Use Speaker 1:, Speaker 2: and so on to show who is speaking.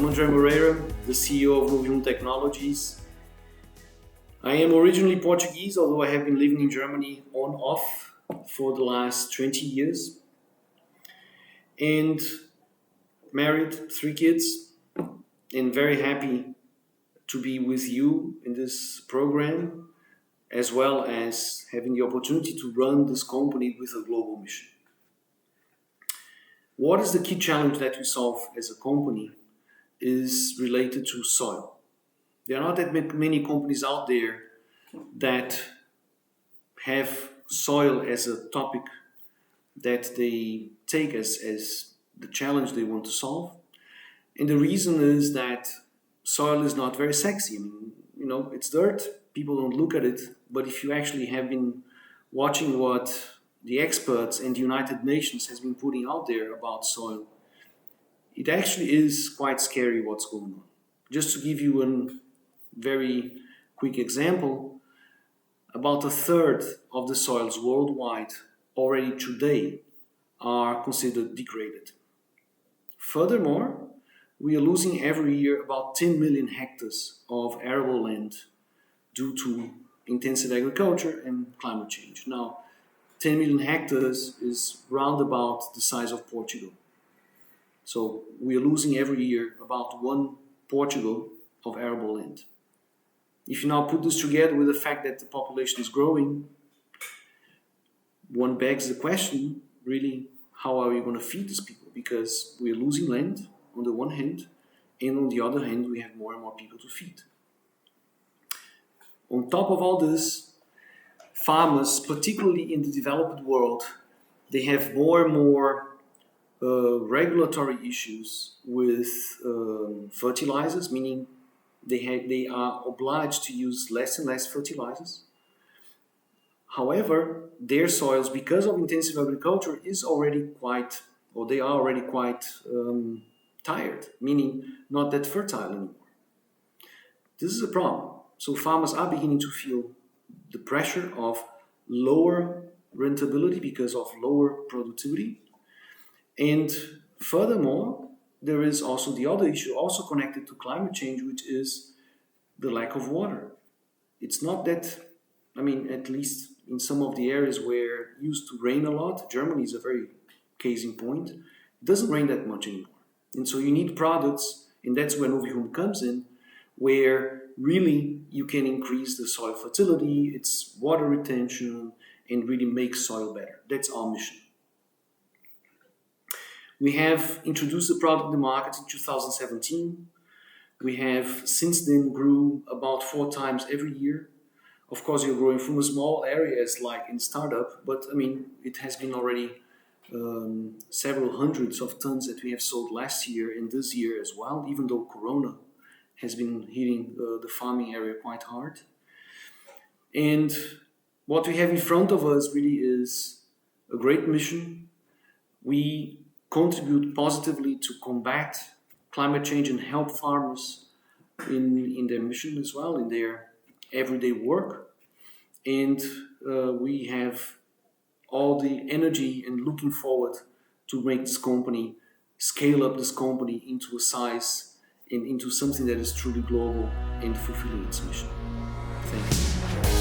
Speaker 1: I'm Andre Moreira, the CEO of Novihum Technologies. I am originally Portuguese, although I have been living in Germany on-off for the last 20 years. And married, 3 kids, and very happy to be with you in this program, as well as having the opportunity to run this company with a global mission. What is the key challenge that we solve as a company is related to soil. There are not that many companies out there that have soil as a topic that they take as the challenge they want to solve. And the reason is that soil is not very sexy. I mean, it's dirt, people don't look at it, but if you actually have been watching what the experts and the United Nations has been putting out there about soil, it actually is quite scary what's going on. Just to give you a very quick example, about a third of the soils worldwide already today are considered degraded. Furthermore, we are losing every year about 10 million hectares of arable land due to intensive agriculture and climate change. Now, 10 million hectares is round about the size of Portugal. So we are losing every year about 1 Portugal of arable land. If you now put this together with the fact that the population is growing, one begs the question, really, how are we going to feed these people? Because we are losing land on the one hand, and on the other hand, we have more and more people to feed. On top of all this, farmers, particularly in the developed world, they have more and more regulatory issues with fertilizers, meaning they are obliged to use less and less fertilizers. However, their soils, because of intensive agriculture, they are already quite tired, meaning not that fertile anymore. This is a problem. So farmers are beginning to feel the pressure of lower rentability because of lower productivity. And furthermore, there is also the other issue also connected to climate change, which is the lack of water. It's not that, at least in some of the areas where it used to rain a lot, Germany is a very case in point, it doesn't rain that much anymore. And so you need products, and that's where Novihum comes in, where really you can increase the soil fertility, its water retention, and really make soil better. That's our mission. We have introduced the product in the market in 2017. We have since then grew about 4 times every year. Of course, you're growing from a small areas like in startup, but it has been already several hundreds of tons that we have sold last year and this year as well, even though Corona has been hitting the farming area quite hard. And what we have in front of us really is a great mission. We contribute positively to combat climate change and help farmers in their mission as well, in their everyday work. And we have all the energy and looking forward to make this company, scale up this company into a size and into something that is truly global and fulfilling its mission. Thank you.